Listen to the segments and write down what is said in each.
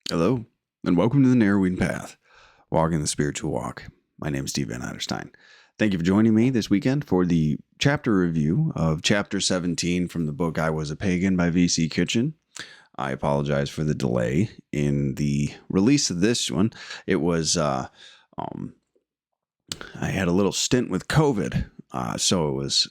Hello, and welcome to the Narrowing Path, walking the spiritual walk. My name is Steve Van Eiderstein. Thank you for joining me this weekend for the chapter review of Chapter 17 from the book I Was a Pagan by V.C. Kitchen. I apologize for the delay in the release of this one. It was, I had a little stint with COVID, so it was,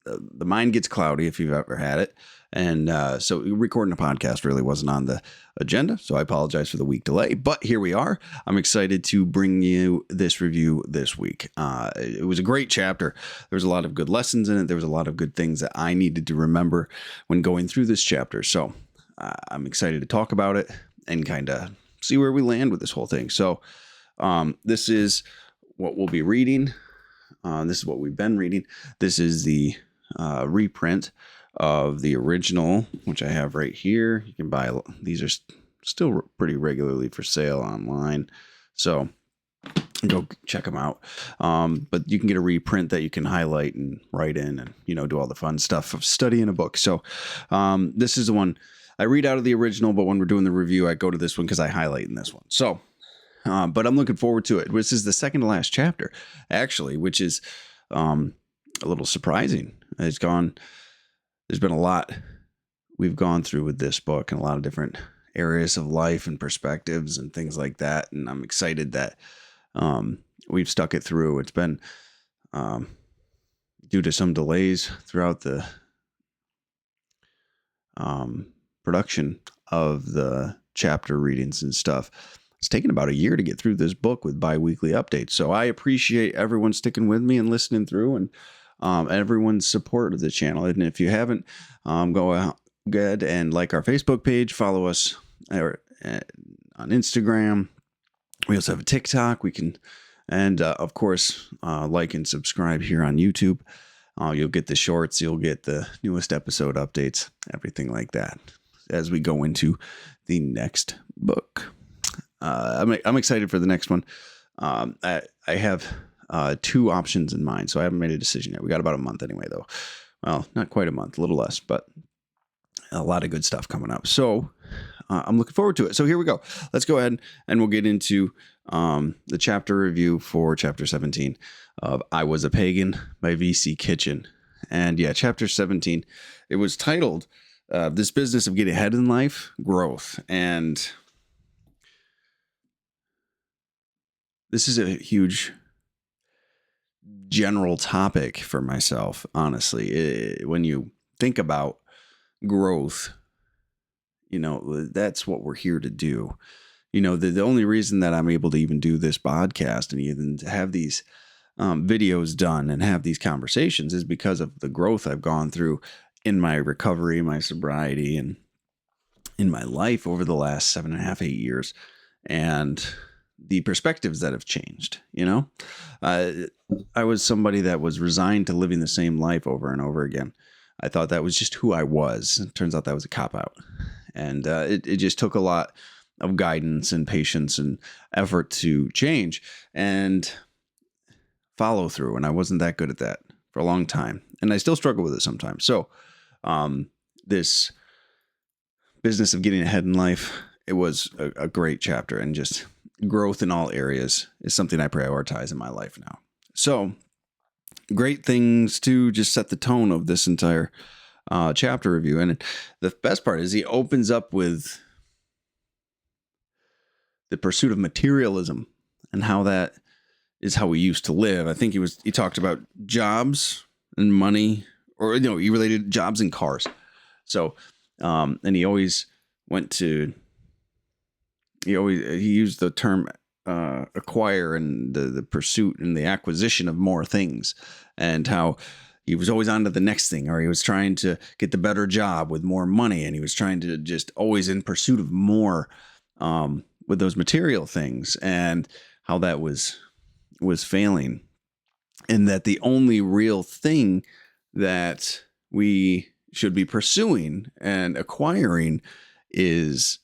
the mind gets cloudy if you've ever had it. And so recording a podcast really wasn't on the agenda, so I apologize for the week delay. But here we are. I'm excited to bring you this review this week. It was a great chapter. There was a lot of good lessons in it. There was a lot of good things that I needed to remember when going through this chapter. So I'm excited to talk about it and kind of see where we land with this whole thing. So this is what we'll be reading. This is what we've been reading. This is the reprint of the original, which I have right here. You can buy, these are still pretty regularly for sale online, so go check them out. But you can get a reprint that you can highlight and write in and, do all the fun stuff of studying a book. So this is the one I read out of the original, but when we're doing the review, I go to this one because I highlight in this one. So, but I'm looking forward to it. This is the second to last chapter, actually, which is a little surprising. There's been a lot we've gone through with this book and a lot of different areas of life and perspectives and things like that. And I'm excited that we've stuck it through. It's been due to some delays throughout the production of the chapter readings and stuff. It's taken about a year to get through this book with bi-weekly updates. So I appreciate everyone sticking with me and listening through, and everyone's support of the channel. And if you haven't, go ahead and like our Facebook page, follow us on Instagram. We also have a TikTok. And of course, like and subscribe here on YouTube. You'll get the shorts, you'll get the newest episode updates, everything like that as we go into the next book. I'm excited for the next one. I have two options in mind, so I haven't made a decision yet. We got about a month anyway, though. Well, not quite a month, a little less, but a lot of good stuff coming up. So I'm looking forward to it. So here we go. Let's go ahead and we'll get into the chapter review for Chapter 17 of I Was a Pagan by V.C. Kitchen. And yeah, Chapter 17, it was titled This Business of Getting Ahead in Life, Growth. And this is a huge general topic for myself, honestly. When you think about growth, that's what we're here to do. The only reason that I'm able to even do this podcast and even to have these videos done and have these conversations is because of the growth I've gone through in my recovery, my sobriety, and in my life over the last 7.5, 8 years. And the perspectives that have changed, I was somebody that was resigned to living the same life over and over again. I thought that was just who I was. It turns out that was a cop-out. And it just took a lot of guidance and patience and effort to change and follow through. And I wasn't that good at that for a long time. And I still struggle with it sometimes. So this business of getting ahead in life, it was a great chapter, and just growth in all areas is something I prioritize in my life now. So great things to just set the tone of this entire chapter review. And the best part is he opens up with the pursuit of materialism and how that is how we used to live. I think he talked about jobs and money, or, he related jobs and cars. So, and he always he used the term acquire and the pursuit and the acquisition of more things, and how he was always on to the next thing, or he was trying to get the better job with more money, and he was trying to just always in pursuit of more with those material things, and how that was failing, and that the only real thing that we should be pursuing and acquiring is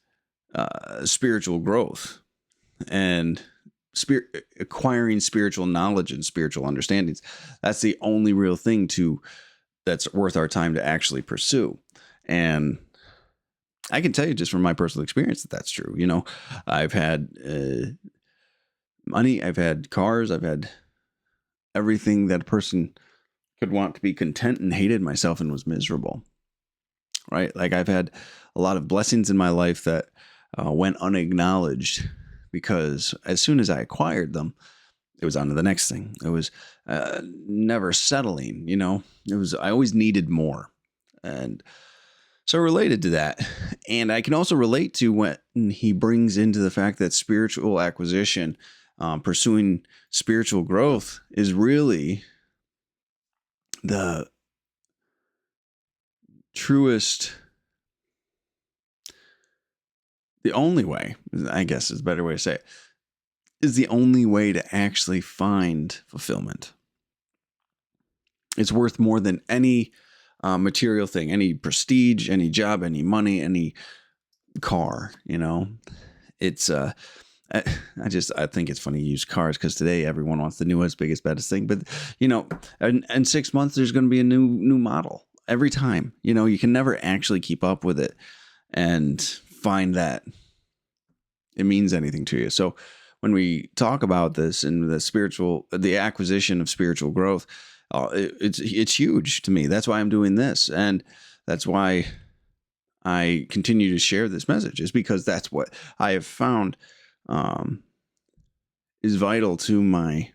spiritual growth and acquiring spiritual knowledge and spiritual understandings. That's the only real thing that's worth our time to actually pursue. And I can tell you just from my personal experience that that's true. I've had money, I've had cars, I've had everything that a person could want to be content, and hated myself and was miserable. Right? Like I've had a lot of blessings in my life that went unacknowledged because as soon as I acquired them, it was on to the next thing. It was never settling. I always needed more. And so related to that, and I can also relate to when he brings into the fact that spiritual acquisition, pursuing spiritual growth, is really the truest, the only way, I guess is a better way to say it, is the only way to actually find fulfillment. It's worth more than any material thing, any prestige, any job, any money, any car. It's I think it's funny you use cars because today everyone wants the newest, biggest, baddest thing. But in 6 months there's going to be a new model every time. You can never actually keep up with it and find that it means anything to you. So when we talk about this and the acquisition of spiritual growth, it's huge to me. That's why I'm doing this, and that's why I continue to share this message, is because that's what I have found is vital to my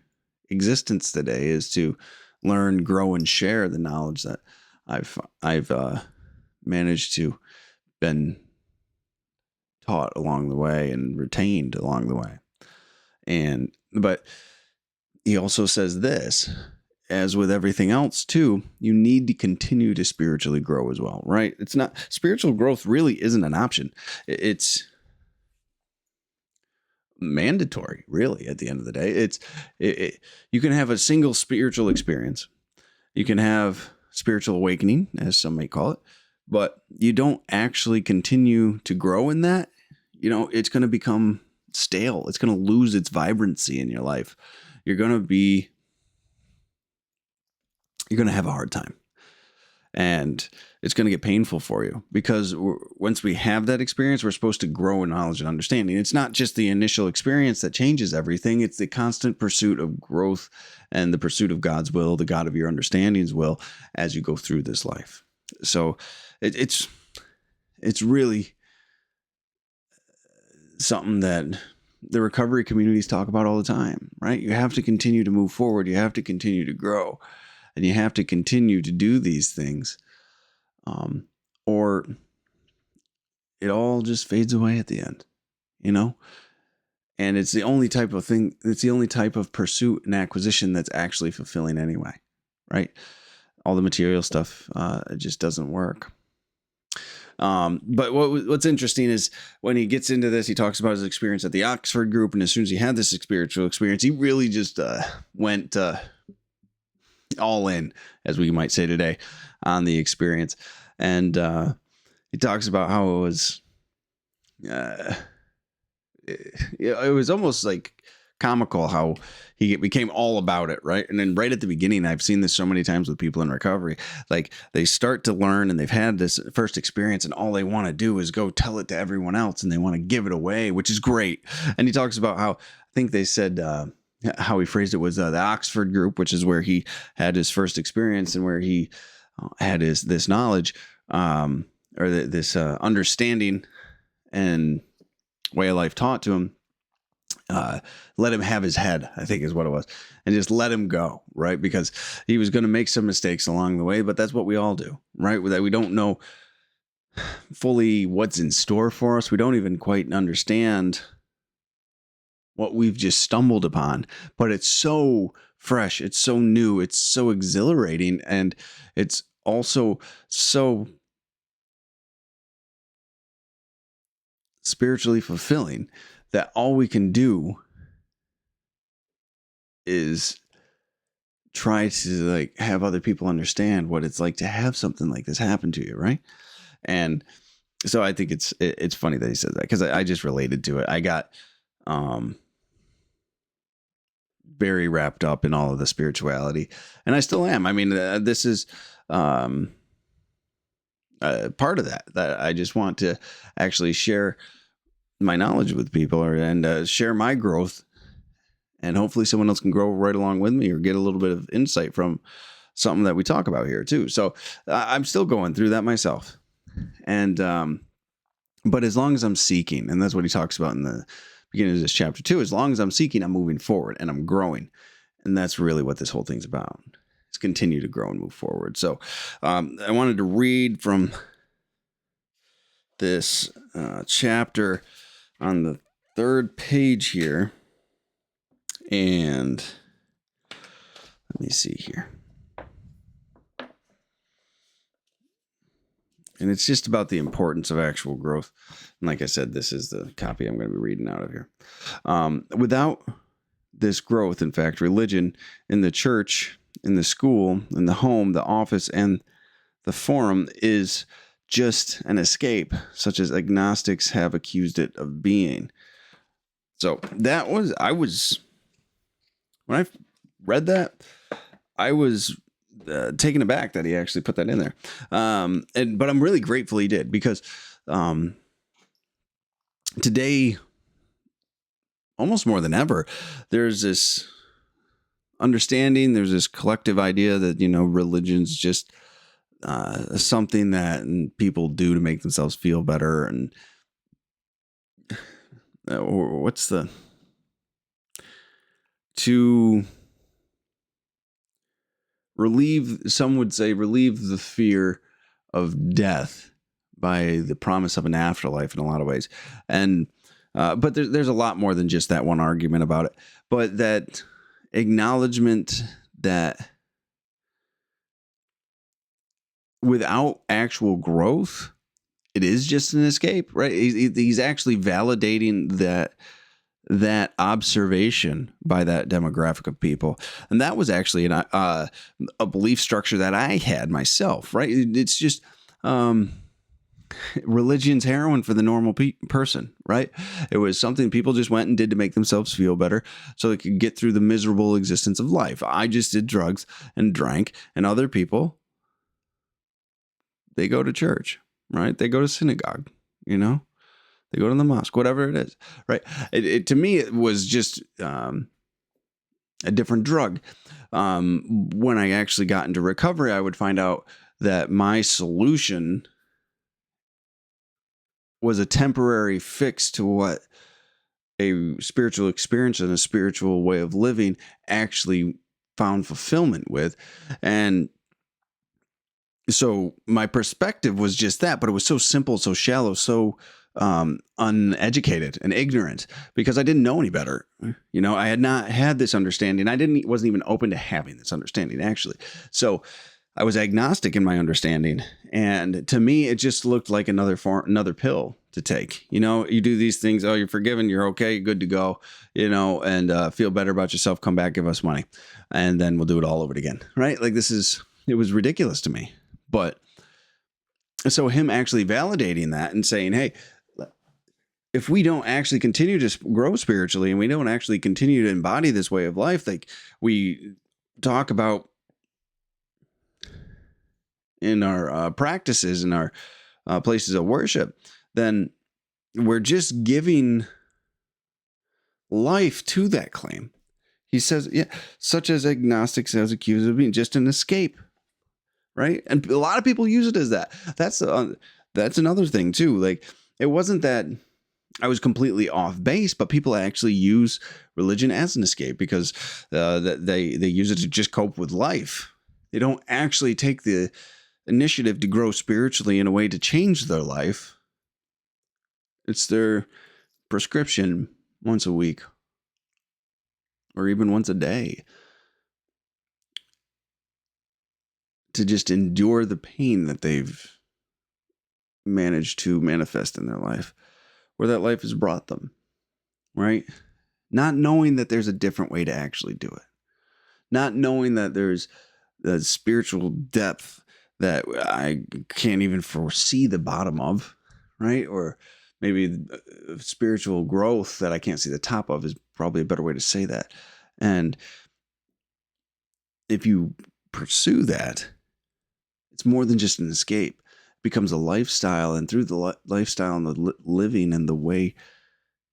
existence today, is to learn, grow, and share the knowledge that I've managed to been taught along the way and retained along the way. But he also says this, as with everything else too, you need to continue to spiritually grow as well, right? It's not, spiritual growth really isn't an option. It's mandatory, really, at the end of the day. You can have a single spiritual experience. You can have spiritual awakening, as some may call it, but you don't actually continue to grow in that, it's going to become stale. It's going to lose its vibrancy in your life. You're going to have a hard time, and it's going to get painful for you, because once we have that experience, we're supposed to grow in knowledge and understanding. It's not just the initial experience that changes everything. It's the constant pursuit of growth and the pursuit of God's will, the God of your understanding's will, as you go through this life. So it's really something that the recovery communities talk about all the time, right? You have to continue to move forward. You have to continue to grow, and you have to continue to do these things, or it all just fades away at the end, and it's the only type of thing. It's the only type of pursuit and acquisition that's actually fulfilling anyway, right? All the material stuff, it just doesn't work. But what's interesting is when he gets into this, he talks about his experience at the Oxford group. And as soon as he had this spiritual experience, he really just went all in, as we might say today, on the experience. And he talks about how it was, it was almost like comical how he became all about it, right? And then right at the beginning, I've seen this so many times with people in recovery, like they start to learn and they've had this first experience, and all they want to do is go tell it to everyone else, and they want to give it away, which is great. And he talks about how, I think they said, how he phrased it was the Oxford group, which is where he had his first experience and where he had this knowledge, or this understanding and way of life taught to him. Let him have his head, I think is what it was, and just let him go, right? Because he was going to make some mistakes along the way, but that's what we all do, right? That we don't know fully what's in store for us. We don't even quite understand what we've just stumbled upon, but it's so fresh, it's so new, it's so exhilarating, and it's also so spiritually fulfilling that all we can do is try to like have other people understand what it's like to have something like this happen to you, right? And so I think it's funny that he said that, because I just related to it. I got very wrapped up in all of the spirituality, and I still am. I mean, this is part of that I just want to actually share my knowledge with people and share my growth, and hopefully someone else can grow right along with me or get a little bit of insight from something that we talk about here too. So I'm still going through that myself. And, but as long as I'm seeking, and that's what he talks about in the beginning of this chapter too, as long as I'm seeking, I'm moving forward and I'm growing. And that's really what this whole thing's about, is continue to grow and move forward. So I wanted to read from this chapter on the third page here. And let me see here. And it's just about the importance of actual growth. And like I said, this is the copy I'm going to be reading out of here. Without this growth, in fact, religion in the church, in the school, in the home, the office, and the forum is just an escape, such as agnostics have accused it of being. So when I read that, I was taken aback that he actually put that in there. But I'm really grateful he did, because today, almost more than ever, there's this understanding, there's this collective idea that, religion's just something that people do to make themselves feel better. And to some would say relieve the fear of death by the promise of an afterlife in a lot of ways. And but there's a lot more than just that one argument about it. But that acknowledgement that without actual growth, it is just an escape, right? He's actually validating that observation by that demographic of people. And that was actually a belief structure that I had myself, right? It's just religion's heroin for the normal person, right? It was something people just went and did to make themselves feel better so they could get through the miserable existence of life. I just did drugs and drank, and other people, they go to church, right? They go to synagogue, they go to the mosque, whatever it is, right? To me, it was just a different drug. When I actually got into recovery, I would find out that my solution was a temporary fix to what a spiritual experience and a spiritual way of living actually found fulfillment with. And so my perspective was just that, but it was so simple, so shallow, so uneducated and ignorant, because I didn't know any better. I had not had this understanding. Wasn't even open to having this understanding, actually. So I was agnostic in my understanding, and to me, it just looked like another pill to take. You do these things. Oh, you're forgiven. You're okay. You're good to go. And feel better about yourself. Come back, give us money, and then we'll do it all over again. Right? Like it was ridiculous to me. But so him actually validating that and saying, hey, if we don't actually continue to grow spiritually and we don't actually continue to embody this way of life, like we talk about in our practices, in our places of worship, then we're just giving life to that claim. He says, such as agnostics as accused of being just an escape, right? And a lot of people use it as that. That's another thing too. Like, it wasn't that I was completely off base, but people actually use religion as an escape because they use it to just cope with life. They don't actually take the initiative to grow spiritually in a way to change their life. It's their prescription once a week or even once a day to just endure the pain that they've managed to manifest in their life, where that life has brought them, right? Not knowing that there's a different way to actually do it. Not knowing that there's the spiritual depth that I can't even foresee the bottom of, right? Or maybe spiritual growth that I can't see the top of is probably a better way to say that. And if you pursue that, it's more than just an escape. becomes a lifestyle, and through the lifestyle and the living and the way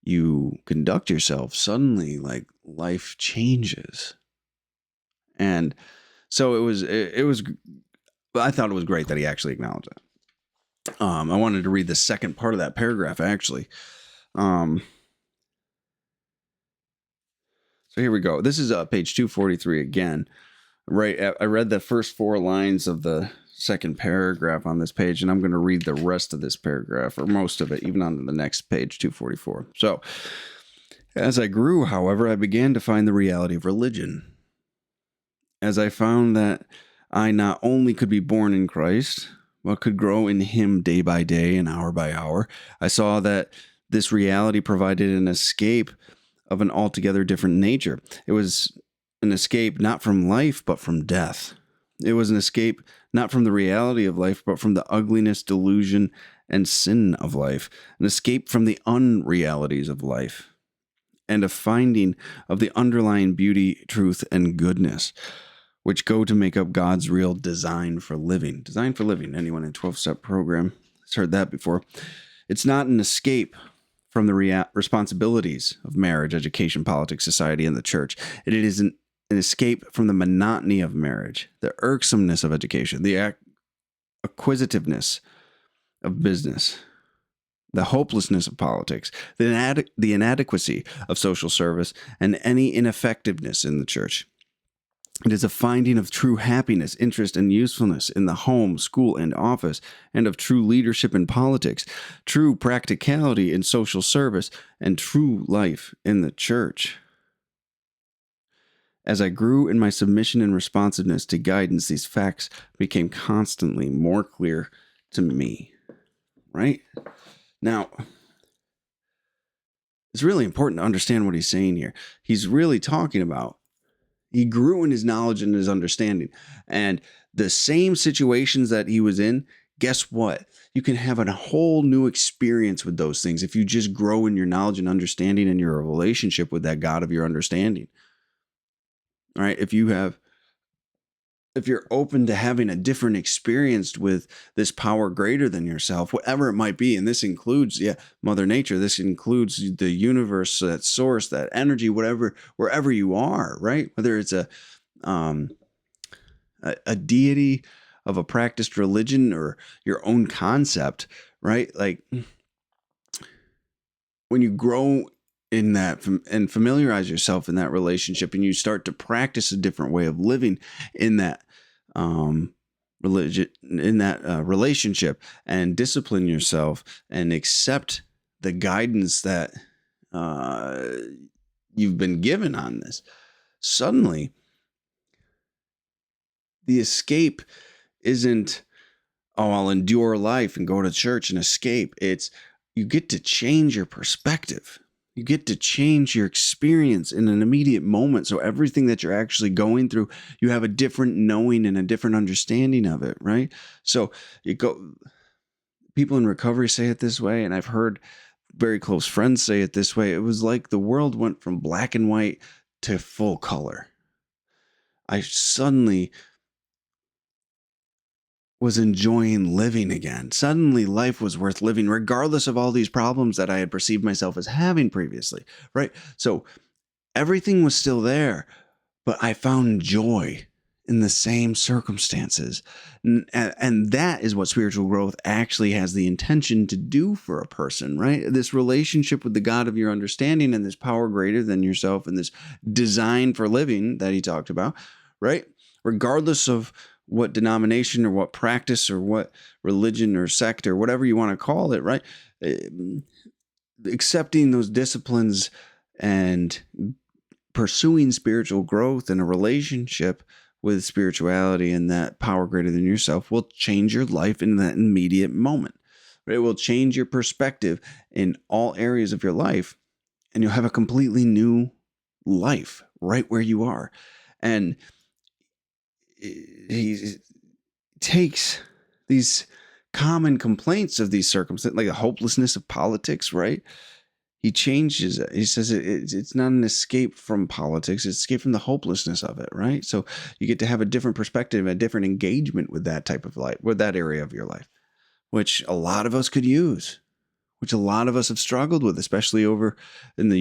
you conduct yourself, suddenly like life changes. And so it was I thought it was great that he actually acknowledged that. I wanted to read the second part of that paragraph actually. So here we go. This is page 243 again. Right, I read the first 4 lines of the second paragraph on this page, and I'm going to read the rest of this paragraph, or most of it, even on the next page, 244. So, as I grew, however, I began to find the reality of religion. As I found that I not only could be born in Christ, but could grow in Him day by day and hour by hour, I saw that this reality provided an escape of an altogether different nature. It was an escape not from life, but from death. It was an escape not from the reality of life, but from the ugliness, delusion, and sin of life. An escape from the unrealities of life. And a finding of the underlying beauty, truth, and goodness, which go to make up God's real design for living. Design for living. Anyone in 12-step program has heard that before. It's not an escape from the responsibilities of marriage, education, politics, society, and the church. It is an escape from the monotony of marriage, the irksomeness of education, the acquisitiveness of business, the hopelessness of politics, the inadequacy of social service, and any ineffectiveness in the church. It is a finding of true happiness, interest, and usefulness in the home, school, and office, and of true leadership in politics, true practicality in social service, and true life in the church. As I grew in my submission and responsiveness to guidance, these facts became constantly more clear to me. Right? Now, it's really important to understand what he's saying here. He's really talking about he grew in his knowledge and his understanding. And the same situations that he was in, guess what? You can have a whole new experience with those things if you just grow in your knowledge and understanding and your relationship with that God of your understanding. All right? If you're open to having a different experience with this power greater than yourself, whatever it might be, and this includes, Mother Nature, this includes the universe, that source, that energy, whatever, wherever you are, right? Whether it's a deity of a practiced religion or your own concept, right? Like when you grow in that and familiarize yourself in that relationship, and you start to practice a different way of living in that relationship, and discipline yourself and accept the guidance that you've been given on this, suddenly the escape isn't, I'll endure life and go to church and escape. It's you get to change your perspective. You get to change your experience in an immediate moment. So everything that you're actually going through, you have a different knowing and a different understanding of it, right? So people in recovery say it this way, and I've heard very close friends say it this way. It was like the world went from black and white to full color. I suddenly was enjoying living again. Suddenly life was worth living, regardless of all these problems that I had perceived myself as having previously, right? So everything was still there, but I found joy in the same circumstances. And that is what spiritual growth actually has the intention to do for a person, right? This relationship with the God of your understanding and this power greater than yourself and this design for living that he talked about, right? Regardless of what denomination or what practice or what religion or sect or whatever you want to call it, right? Accepting those disciplines and pursuing spiritual growth in a relationship with spirituality and that power greater than yourself will change your life in that immediate moment. It will change your perspective in all areas of your life, and you'll have a completely new life right where you are. And he takes these common complaints of these circumstances, like the hopelessness of politics, right? He changes it. He says it's not an escape from politics. It's escape from the hopelessness of it, right? So you get to have a different perspective, a different engagement with that type of life, with that area of your life, which a lot of us could use, which a lot of us have struggled with, especially over in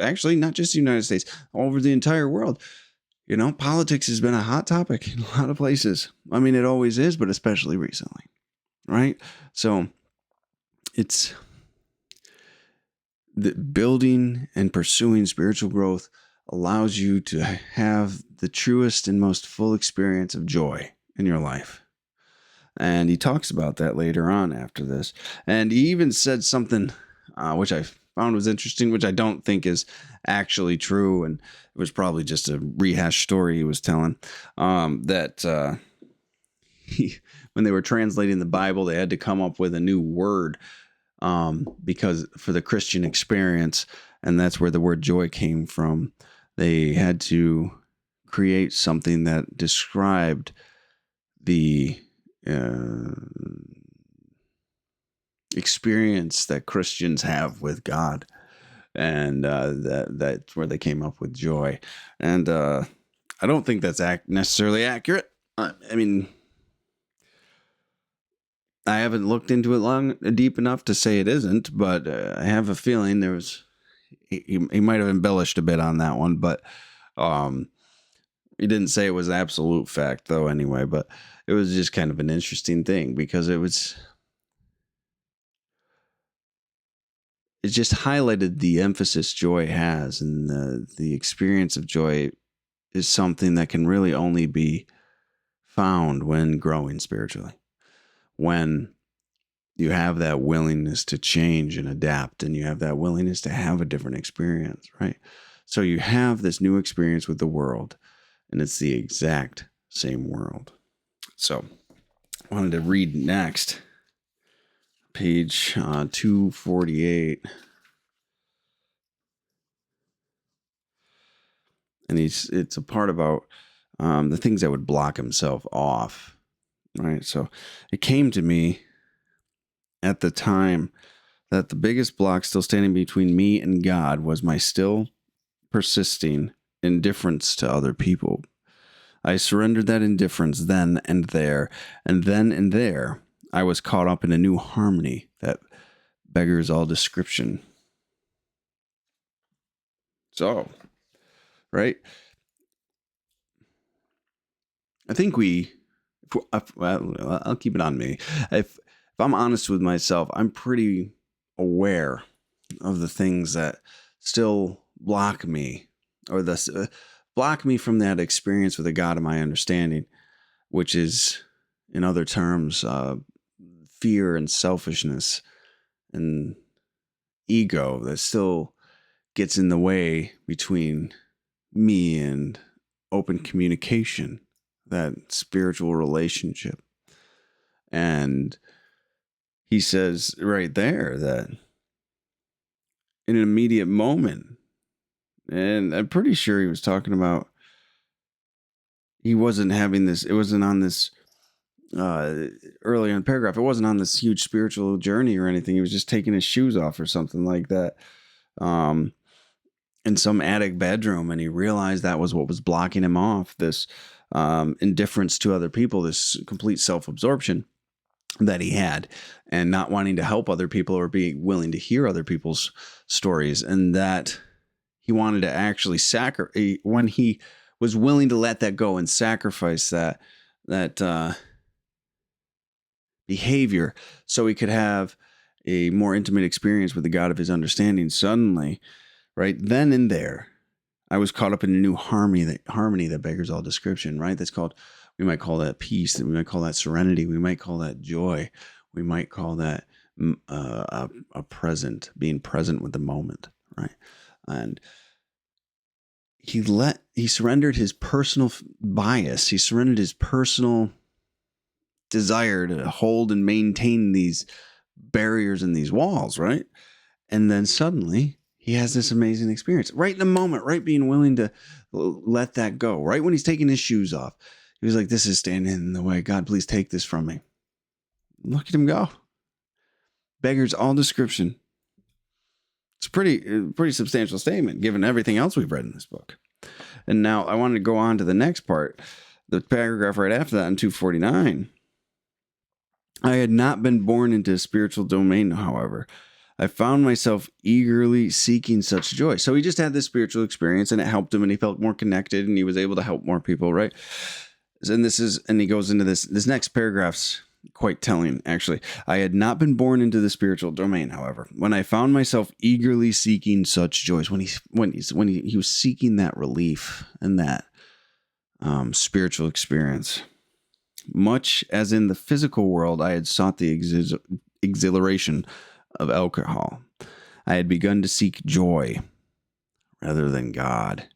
actually not just the United States, all over the entire world. Politics has been a hot topic in a lot of places. I mean, it always is, but especially recently, right? So it's the building and pursuing spiritual growth allows you to have the truest and most full experience of joy in your life. And he talks about that later on after this. And he even said something which I found was interesting, which I don't think is actually true. And it was probably just a rehashed story he was telling, that when they were translating the Bible, they had to come up with a new word because for the Christian experience, and that's where the word joy came from. They had to create something that described the experience that Christians have with God, and that's where they came up with joy. And I don't think that's necessarily accurate. I mean, I haven't looked into it deep enough to say it isn't, but I have a feeling he might have embellished a bit on that one, but he didn't say it was absolute fact though anyway, but it was just kind of an interesting thing because it just highlighted the emphasis joy has, and the experience of joy is something that can really only be found when growing spiritually. When you have that willingness to change and adapt, and you have that willingness to have a different experience, right? So you have this new experience with the world, and it's the exact same world. So I wanted to read next, page 248. And it's a part about the things that would block himself off, right? So it came to me at the time that the biggest block still standing between me and God was my still persisting indifference to other people. I surrendered that indifference then and there, and then and there I was caught up in a new harmony that beggars all description. So, right? I think I'll keep it on me. If I'm honest with myself, I'm pretty aware of the things that still block me, or block me from that experience with the God of my understanding, which is, in other terms, fear and selfishness and ego that still gets in the way between me and open communication, that spiritual relationship. And he says right there that in an immediate moment, and I'm pretty sure he was talking about, he wasn't having this, it wasn't on this, earlier in the paragraph, it wasn't on this huge spiritual journey or anything. He was just taking his shoes off or something like that, in some attic bedroom. And he realized that was what was blocking him off, this indifference to other people, this complete self-absorption that he had, and not wanting to help other people or be willing to hear other people's stories. And that he wanted to actually when he was willing to let that go and sacrifice that behavior so he could have a more intimate experience with the God of his understanding. Suddenly, right then and there, I was caught up in a new harmony that beggars all description, right? That's called, we might call that peace, we might call that serenity, we might call that joy, we might call that a present, being present with the moment, right? And he surrendered his personal bias, he surrendered his personal desire to hold and maintain these barriers and these walls, right? And then suddenly he has this amazing experience right in the moment, right? Being willing to let that go, right? When he's taking his shoes off, he was like, this is standing in the way. God, please take this from me. Look at him go. Beggars all description. It's a pretty substantial statement given everything else we've read in this book. And now I wanted to go on to the next part, the paragraph right after that in 249. I had not been born into a spiritual domain, however. I found myself eagerly seeking such joy. So he just had this spiritual experience and it helped him and he felt more connected and he was able to help more people, right? And he goes into this next paragraph's quite telling, actually. I had not been born into the spiritual domain, however, when I found myself eagerly seeking such joys, when he was seeking that relief and that spiritual experience. Much as in the physical world, I had sought the exhilaration of alcohol. I had begun to seek joy rather than God.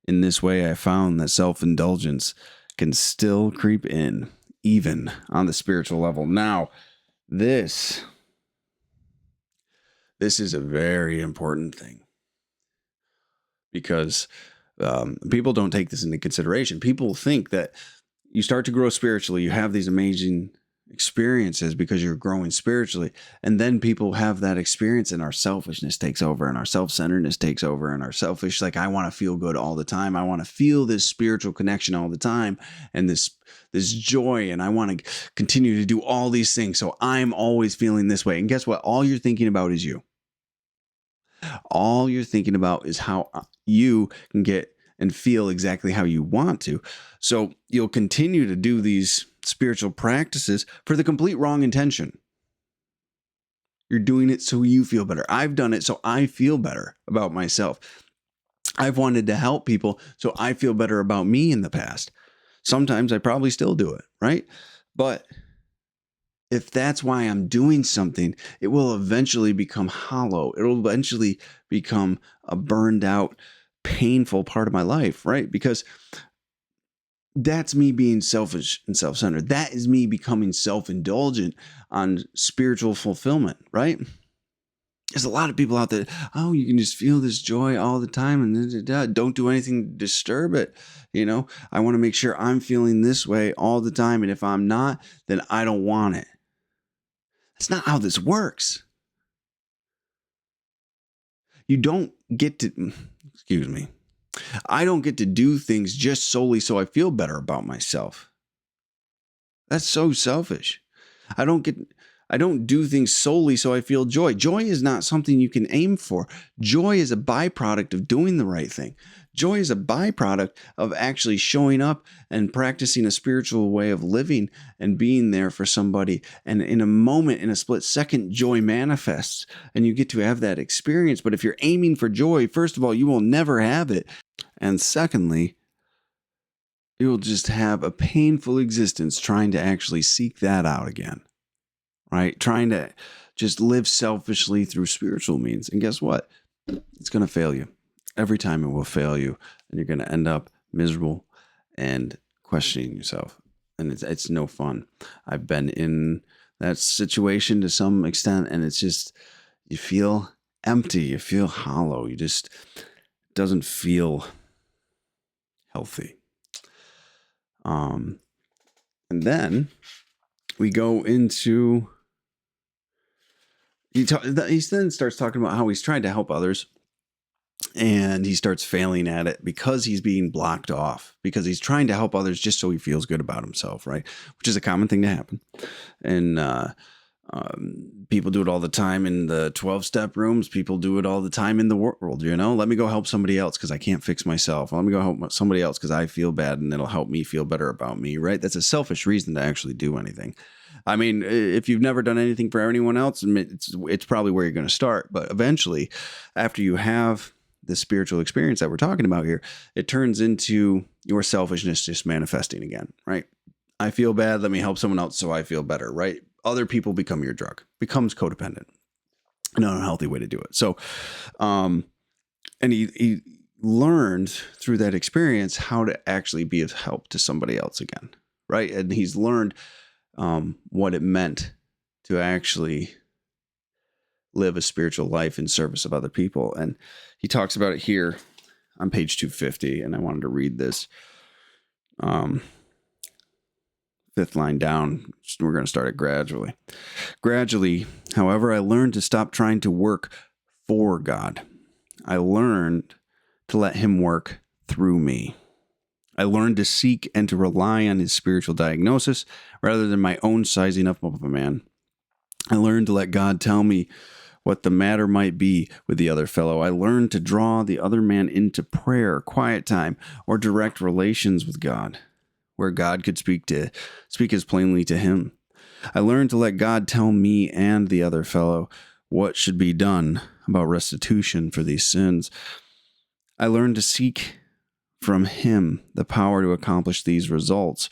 In this way, I found that self-indulgence can still creep in, even on the spiritual level. Now, this is a very important thing because people don't take this into consideration. People think that you start to grow spiritually, you have these amazing experiences because you're growing spiritually, and then people have that experience and our selfishness takes over and our self-centeredness takes over and our selfish, like, I want to feel good all the time, I want to feel this spiritual connection all the time and this joy, and I want to continue to do all these things, so I'm always feeling this way. And guess what? All you're thinking about is you. All you're thinking about is how you can get and feel exactly how you want to. So you'll continue to do these spiritual practices for the complete wrong intention. You're doing it so you feel better. I've done it so I feel better about myself. I've wanted to help people so I feel better about me in the past. Sometimes I probably still do it, right? But if that's why I'm doing something, it will eventually become hollow. It will eventually become a burned out, painful part of my life, right? Because that's me being selfish and self-centered. That is me becoming self-indulgent on spiritual fulfillment, right? There's a lot of people out there, oh, you can just feel this joy all the time and don't do anything to disturb it. I want to make sure I'm feeling this way all the time. And if I'm not, then I don't want it. That's not how this works. You don't get to, excuse me. I don't get to do things just solely so I feel better about myself. That's so selfish. I don't do things solely so I feel joy. Joy is not something you can aim for. Joy is a byproduct of doing the right thing. Joy is a byproduct of actually showing up and practicing a spiritual way of living and being there for somebody. And in a moment, in a split second, joy manifests and you get to have that experience. But if you're aiming for joy, first of all, you will never have it. And secondly, you'll just have a painful existence trying to actually seek that out again, right? Trying to just live selfishly through spiritual means. And guess what? It's going to fail you. Every time it will fail you. And you're going to end up miserable and questioning yourself. And it's no fun. I've been in that situation to some extent. And it's just, you feel empty. You feel hollow. You just, doesn't feel healthy. And then we go into, he then starts talking about how he's trying to help others and he starts failing at it because he's being blocked off, because he's trying to help others just so he feels good about himself, right? Which is a common thing to happen. And people do it all the time in the 12-step rooms. People do it all the time in the world, let me go help somebody else because I can't fix myself. Let me go help somebody else because I feel bad and it'll help me feel better about me, right? That's a selfish reason to actually do anything. I mean, if you've never done anything for anyone else, it's probably where you're going to start. But eventually, after you have the spiritual experience that we're talking about here, it turns into your selfishness just manifesting again, right? I feel bad. Let me help someone else so I feel better, right? Other people become your drug, becomes codependent. An unhealthy way to do it. So, and he learned through that experience how to actually be of help to somebody else again, right? And he's learned what it meant to actually live a spiritual life in service of other people. And he talks about it here on page 250. And I wanted to read this. Fifth line down. We're going to start it gradually. Gradually, however, I learned to stop trying to work for God. I learned to let him work through me. I learned to seek and to rely on his spiritual diagnosis rather than my own sizing up of a man. I learned to let God tell me what the matter might be with the other fellow. I learned to draw the other man into prayer, quiet time, or direct relations with God, where God could speak as plainly to him. I learned to let God tell me and the other fellow what should be done about restitution for these sins. I learned to seek from him the power to accomplish these results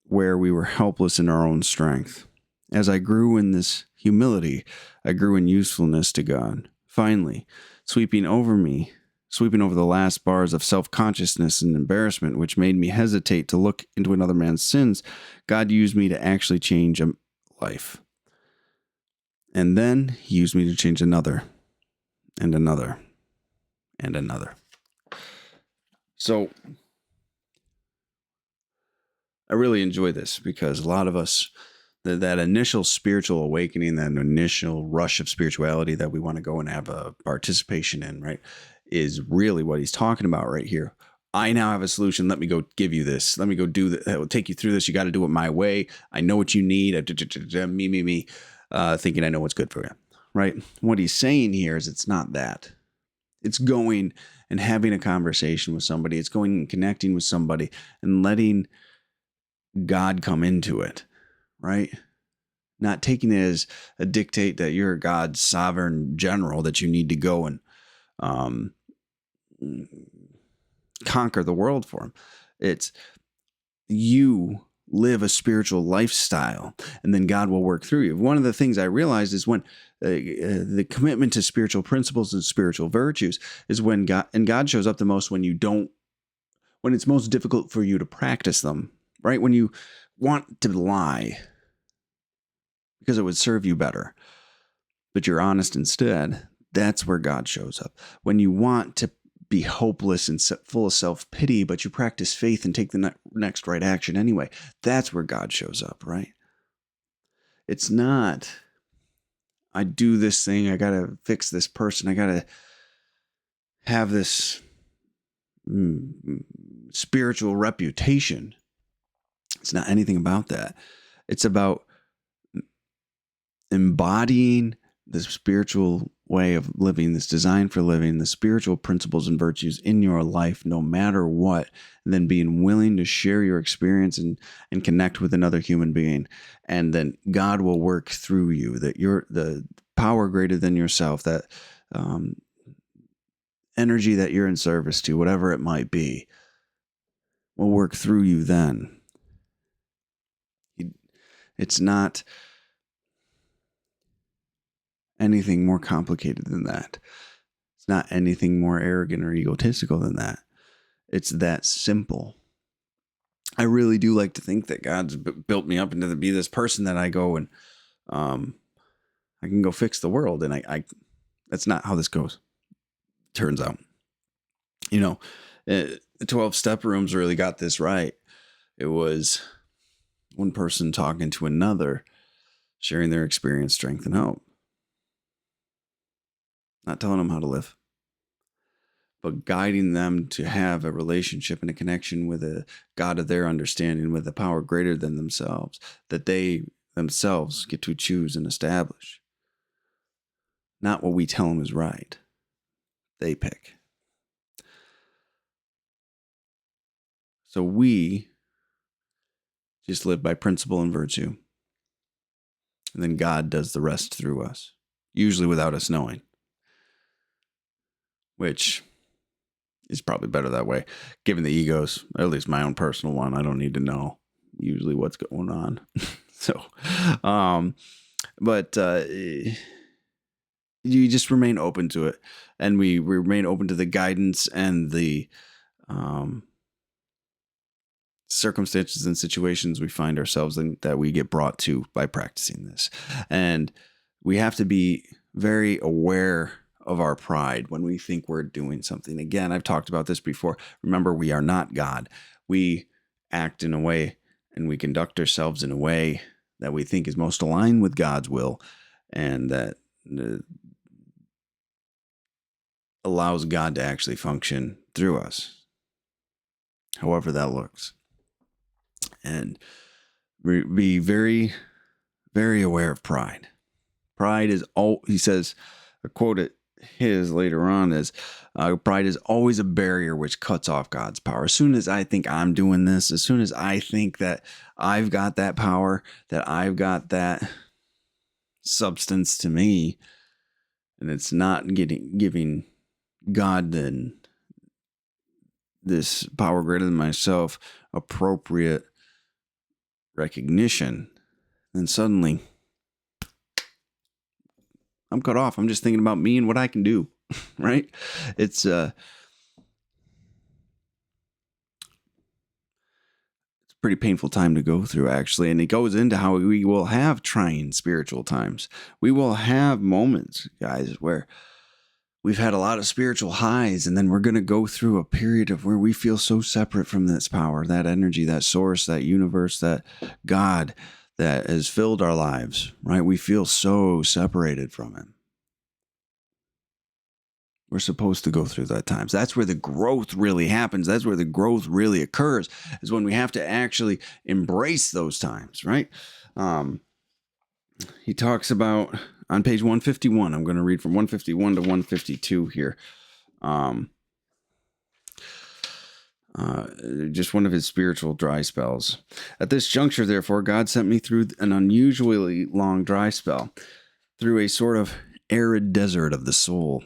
where we were helpless in our own strength. As I grew in this humility, I grew in usefulness to God. Finally, sweeping over the last bars of self-consciousness and embarrassment, which made me hesitate to look into another man's sins, God used me to actually change a life. And then he used me to change another, and another, and another. So I really enjoy this because a lot of us, that initial spiritual awakening, that initial rush of spirituality that we want to go and have a participation in, right, is really what he's talking about right here. I now have a solution. Let me go give you this. Let me go do that. Will take you through this. You got to do it my way. I know what you need. Me, thinking I know what's good for you, right? What he's saying here is it's not that. It's going and having a conversation with somebody. It's going and connecting with somebody and letting God come into it, right? Not taking it as a dictate that you're God's sovereign general, that you need to go and conquer the world for him. It's you live a spiritual lifestyle, and then God will work through you. One of the things I realized is when the commitment to spiritual principles and spiritual virtues is when God shows up the most when it's most difficult for you to practice them, right? When you want to lie because it would serve you better, but you're honest instead, that's where God shows up. When you want to be hopeless and full of self-pity, but you practice faith and take the next right action anyway, that's where God shows up, right? It's not, I do this thing, I got to fix this person, I got to have this spiritual reputation. It's not anything about that. It's about embodying the spiritual way of living, this design for living, the spiritual principles and virtues in your life, no matter what, and then being willing to share your experience and connect with another human being. And then God will work through you, that you're the power greater than yourself, that energy that you're in service to, whatever it might be, will work through you then. It's not anything more complicated than that. It's not anything more arrogant or egotistical than that. It's that simple. I really do like to think that God's built me up into be this person that I go and I can go fix the world. And I that's not how this goes. Turns out, the 12-step rooms really got this right. It was one person talking to another, sharing their experience, strength, and hope. Not telling them how to live, but guiding them to have a relationship and a connection with a God of their understanding, with a power greater than themselves, that they themselves get to choose and establish. Not what we tell them is right. They pick. So we just live by principle and virtue. And then God does the rest through us, usually without us knowing, which is probably better that way. Given the egos, at least my own personal one, I don't need to know usually what's going on. So, but you just remain open to it, and we remain open to the guidance and the circumstances and situations we find ourselves in, that we get brought to by practicing this. And we have to be very aware of our pride when we think we're doing something. Again, I've talked about this before. Remember, we are not God. We act in a way and we conduct ourselves in a way that we think is most aligned with God's will, and that allows God to actually function through us. however that looks. And be very, very aware of pride. Pride is all, he says, a quote at his later on is, pride is always a barrier which cuts off God's power. As soon as I think I'm doing this, as soon as I think that I've got that power, that I've got that substance to me, and it's not giving God then this power greater than myself appropriate recognition, then suddenly I'm cut off. I'm just thinking about me and what I can do, right? It's a pretty painful time to go through, actually. And it goes into how we will have trying spiritual times. We will have moments, guys, where we've had a lot of spiritual highs, and then we're going to go through a period of where we feel so separate from this power, that energy, that source, that universe, that God that has filled our lives, right? We feel so separated from Him. We're supposed to go through that times. That's where the growth really happens. That's where the growth really occurs, is when we have to actually embrace those times, right? He talks about on page 151. I'm going to read from 151 to 152 here. Just one of his spiritual dry spells. At this juncture, therefore, God sent me through an unusually long dry spell, through a sort of arid desert of the soul,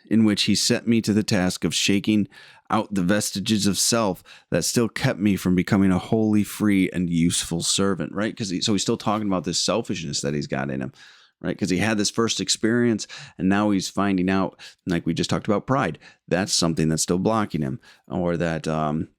in which he set me to the task of shaking out the vestiges of self that still kept me from becoming a wholly free and useful servant, right? So he's still talking about this selfishness that he's got in him, right? Because he had this first experience, and now he's finding out, like we just talked about, pride. That's something that's still blocking him, or that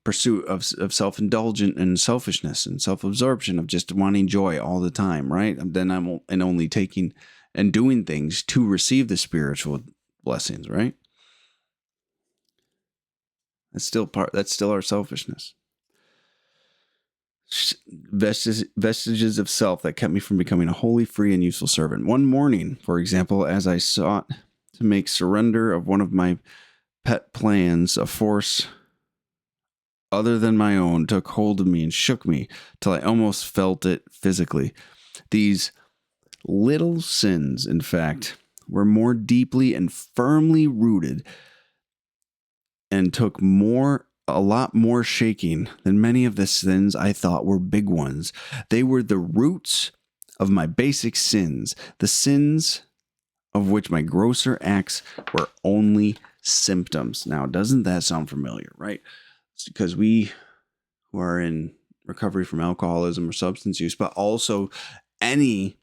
pursuit of self-indulgent and selfishness and self-absorption of just wanting joy all the time, right? Then I'm only taking and doing things to receive the spiritual blessings, right? That's still our selfishness. Vestiges of self that kept me from becoming a wholly free and useful servant. One morning, for example, as I sought to make surrender of one of my pet plans, a force other than my own took hold of me and shook me till I almost felt it physically. These little sins, in fact, were more deeply and firmly rooted and took a lot more shaking than many of the sins I thought were big ones. They were the roots of my basic sins, the sins of which my grosser acts were only symptoms. Now, doesn't that sound familiar, right? It's because we who are in recovery from alcoholism or substance use, but also any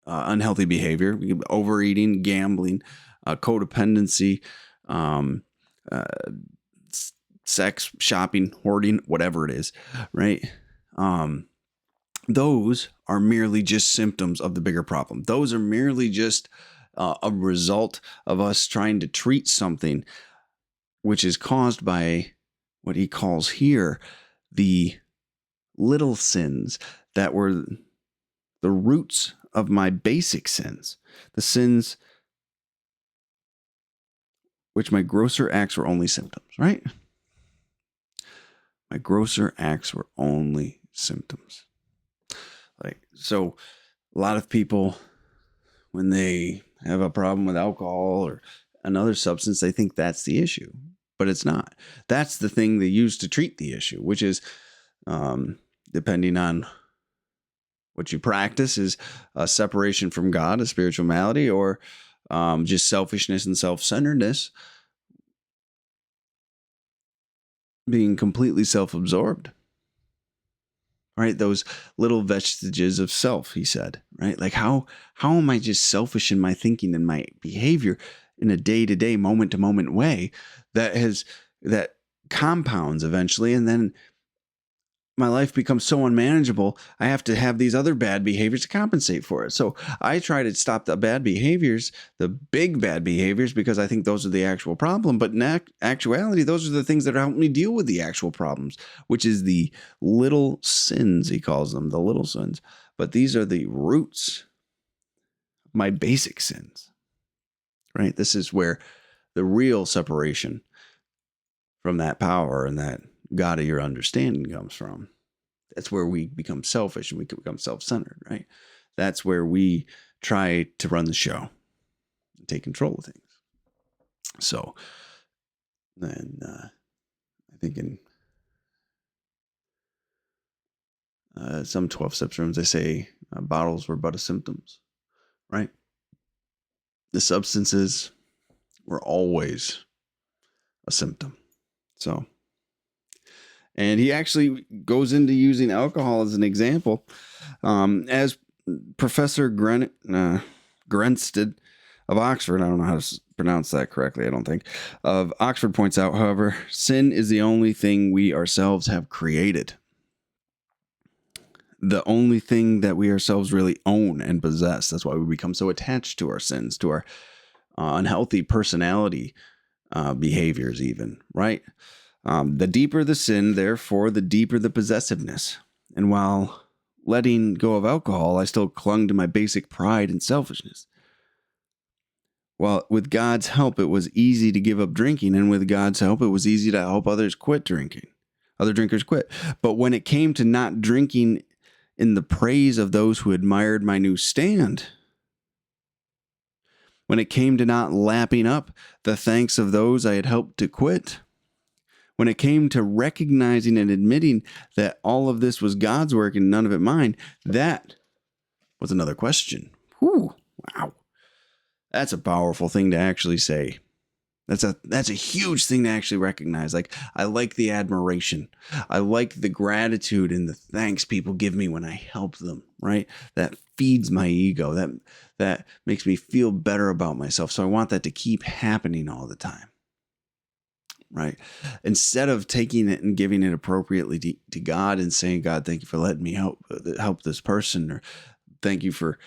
unhealthy behavior, overeating, gambling, codependency, sex, shopping, hoarding, whatever it is, right? Those are merely just symptoms of the bigger problem. Those are merely just a result of us trying to treat something which is caused by what he calls here the little sins that were the roots of my basic sins, the sins which my grosser acts were only symptoms, right? My grosser acts were only symptoms. So a lot of people, when they have a problem with alcohol or another substance, they think that's the issue, but it's not. That's the thing they use to treat the issue, which is, depending on what you practice, is a separation from God, a spiritual malady, or just selfishness and self-centeredness, being completely self-absorbed. Right? Those little vestiges of self, he said, right? Like how am I just selfish in my thinking and my behavior in a day-to-day, moment-to-moment way that compounds eventually, and then my life becomes so unmanageable, I have to have these other bad behaviors to compensate for it. So I try to stop the bad behaviors, the big bad behaviors, because I think those are the actual problem. But in actuality, those are the things that help me deal with the actual problems, which is the little sins, he calls them, the little sins. But these are the roots of my basic sins, right? This is where the real separation from that power and that God of your understanding comes from. That's where we become selfish and we can become self-centered, right? That's where we try to run the show and take control of things. So then I think in some 12-step rooms, they say bottles were but a symptoms, right? The substances were always a symptom. So, and he actually goes into using alcohol as an example. As Professor Grenstead of Oxford, I don't know how to pronounce that correctly, I don't think, of Oxford points out, however, sin is the only thing we ourselves have created. The only thing that we ourselves really own and possess. That's why we become so attached to our sins, to our unhealthy personality behaviors even, right? The deeper the sin, therefore, the deeper the possessiveness. And while letting go of alcohol, I still clung to my basic pride and selfishness. Well, with God's help, it was easy to give up drinking, and with God's help, it was easy to help others quit drinking. Other drinkers quit. But when it came to not drinking in the praise of those who admired my new stand, when it came to not lapping up the thanks of those I had helped to quit, when it came to recognizing and admitting that all of this was God's work and none of it mine, that was another question. Whew, wow. That's a powerful thing to actually say. That's a huge thing to actually recognize. Like, I like the admiration. I like the gratitude and the thanks people give me when I help them, right? That feeds my ego. That makes me feel better about myself. So I want that to keep happening all the time, right? Instead of taking it and giving it appropriately to God and saying, God, thank you for letting me help this person, or thank you for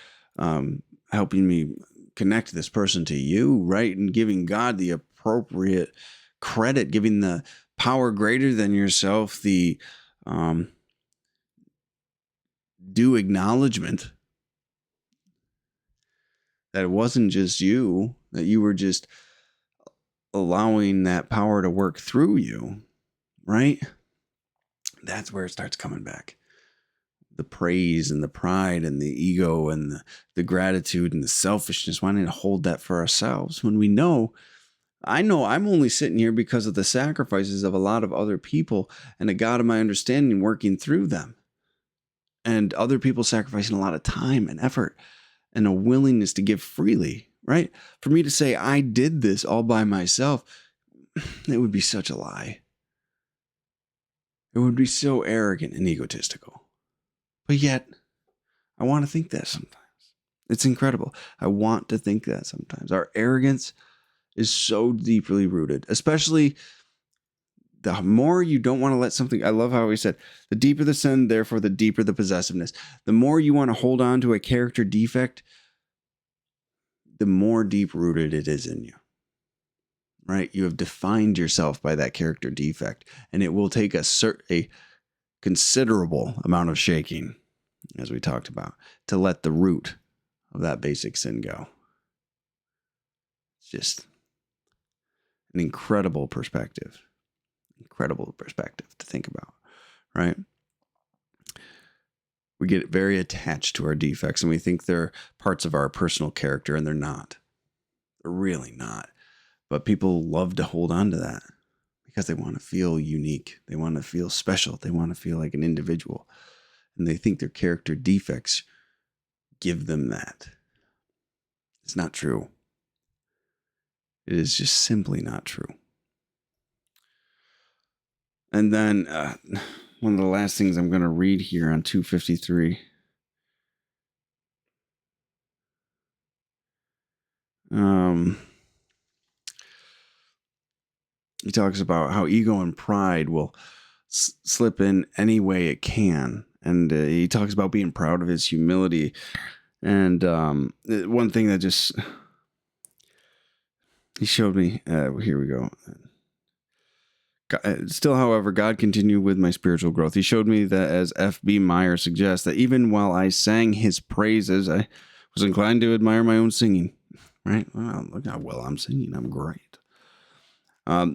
helping me connect this person to you, right? And giving God the appropriate credit, giving the power greater than yourself the due acknowledgement that it wasn't just you, that you were just allowing that power to work through you, right? That's where it starts coming back. The praise and the pride and the ego and the gratitude and the selfishness, wanting to hold that for ourselves when I know I'm only sitting here because of the sacrifices of a lot of other people and a God of my understanding working through them, and other people sacrificing a lot of time and effort and a willingness to give freely, right? For me to say I did this all by myself, it would be such a lie. It would be so arrogant and egotistical. But yet, I want to think that sometimes. It's incredible. I want to think that sometimes. Our arrogance is so deeply rooted, especially the more you don't want to let something. I love how he said, the deeper the sin, therefore the deeper the possessiveness. The more you want to hold on to a character defect, the more deep rooted it is in you, right? You have defined yourself by that character defect, and it will take a considerable amount of shaking, as we talked about, to let the root of that basic sin go. It's just an incredible perspective to think about, right? We get very attached to our defects and we think they're parts of our personal character, and they're not. They're really not. But people love to hold on to that because they want to feel unique. They want to feel special. They want to feel like an individual. And they think their character defects give them that. It's not true. It is just simply not true. And then one of the last things I'm going to read here on 253. He talks about how ego and pride will slip in any way it can. And he talks about being proud of his humility. And one thing that just, he showed me, here we go. Still, however, God continued with my spiritual growth. He showed me that, as F.B. Meyer suggests, that even while I sang his praises, I was inclined to admire my own singing. Right? Well, look how well I'm singing. I'm great.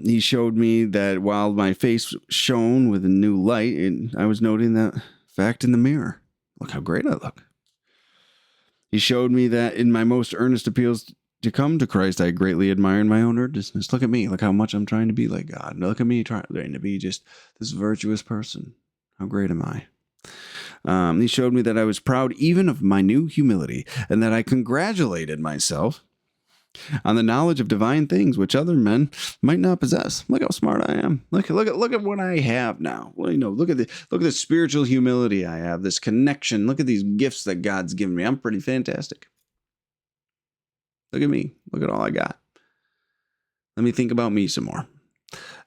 He showed me that while my face shone with a new light, I was noting that fact in the mirror. Look how great I look. He showed me that in my most earnest appeals to come to Christ, I greatly admire my own earnestness. Look at me. Look how much I'm trying to be like God. Look at me trying to be just this virtuous person. How great am I? He showed me that I was proud even of my new humility, and that I congratulated myself on the knowledge of divine things which other men might not possess. Look how smart I am. Look at what I have now. Well, look at the spiritual humility I have, this connection. Look at these gifts that God's given me. I'm pretty fantastic. Look at me. Look at all I got. Let me think about me some more.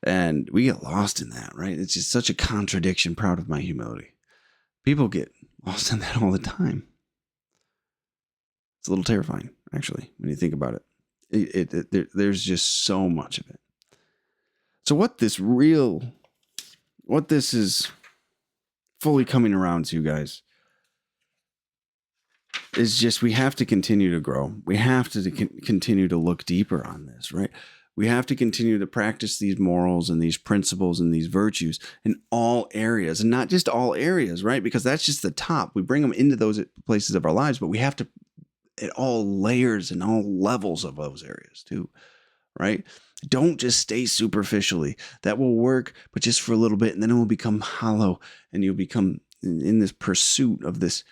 And we get lost in that, right? It's just such a contradiction, proud of my humility. People get lost in that all the time. It's a little terrifying, actually, when you think about it. There's just so much of it. So what this is fully coming around to, guys, is just we have to continue to grow. We have to continue to look deeper on this, right? We have to continue to practice these morals and these principles and these virtues in all areas, and not just all areas, right? Because that's just the top. We bring them into those places of our lives, but we have to at all layers and all levels of those areas too, right? Don't just stay superficially. That will work, but just for a little bit, and then it will become hollow, and you'll become in this pursuit of this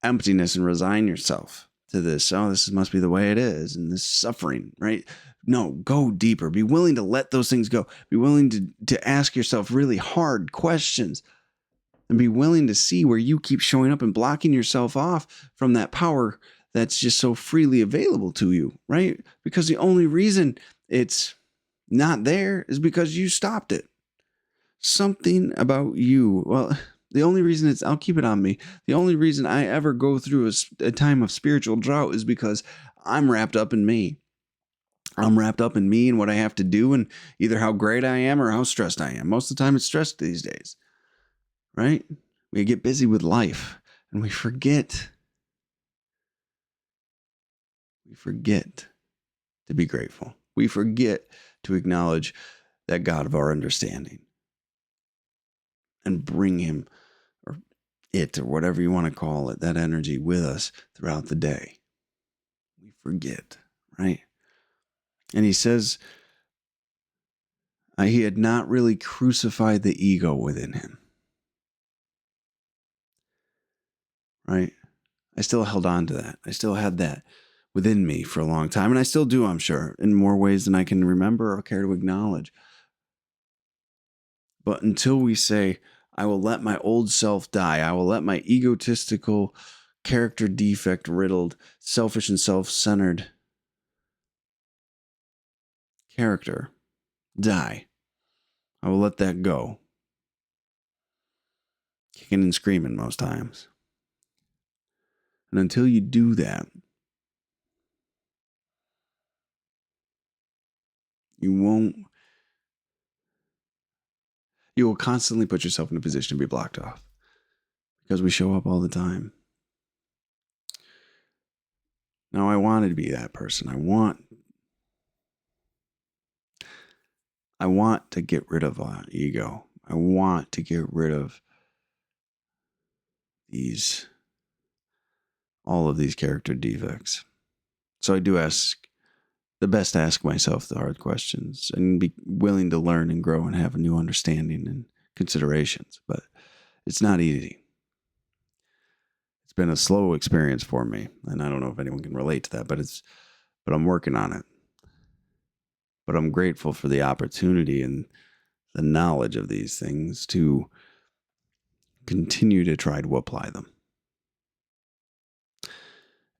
emptiness and resign yourself to this. Oh, this must be the way it is, and this suffering, right? No, go deeper. Be willing to let those things go. Be willing to ask yourself really hard questions, and be willing to see where you keep showing up and blocking yourself off from that power that's just so freely available to you, right? Because the only reason it's not there is because you stopped it. Something about you. Well, the only reason I'll keep it on me. The only reason I ever go through a time of spiritual drought is because I'm wrapped up in me. I'm wrapped up in me and what I have to do, and either how great I am or how stressed I am. Most of the time it's stressed these days, right? We get busy with life and we forget to be grateful. We forget to acknowledge that God of our understanding and bring him or it or whatever you want to call it, that energy with us throughout the day. We forget, right? And he says he had not really crucified the ego within him, right? I still held on to that. I still had that within me for a long time. And I still do, I'm sure, in more ways than I can remember or care to acknowledge. But until we say, I will let my old self die, I will let my egotistical, character defect riddled, selfish and self-centered character die. I will let that go. Kicking and screaming most times. And until you do that, you will constantly put yourself in a position to be blocked off. Because we show up all the time. Now, I wanted to be that person. I want to get rid of ego. I want to get rid of all of these character defects. So I do ask myself the hard questions and be willing to learn and grow and have a new understanding and considerations. But it's not easy. It's been a slow experience for me, and I don't know if anyone can relate to that, but I'm working on it. But I'm grateful for the opportunity and the knowledge of these things to continue to try to apply them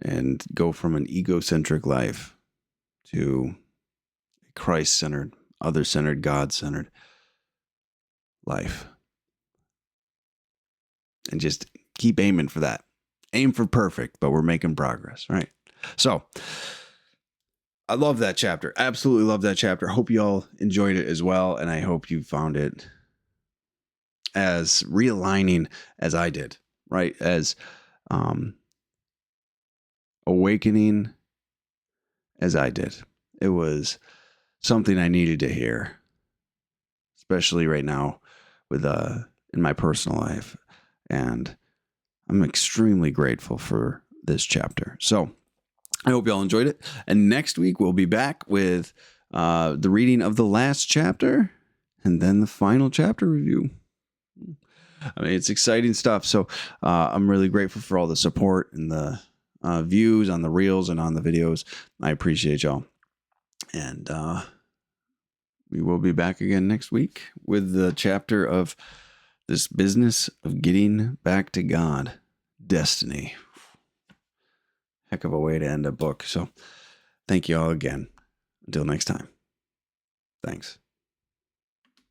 and go from an egocentric life to a Christ-centered, other-centered, God-centered life. And just keep aiming for that. Aim for perfect, but we're making progress, right? So, I love that chapter. Absolutely love that chapter. Hope you all enjoyed it as well, and I hope you found it as realigning as I did, right? As awakening as I did. It was something I needed to hear especially right now with in my personal life. And I'm extremely grateful for this chapter. So I hope y'all enjoyed it. And next week we'll be back with the reading of the last chapter and then the final chapter review. I mean, it's exciting stuff. So I'm really grateful for all the support and the views on the reels and on the videos. I appreciate y'all. And we will be back again next week with the chapter of this business of getting back to God, destiny. Heck of a way to end a book. So thank you all again. Until next time. Thanks.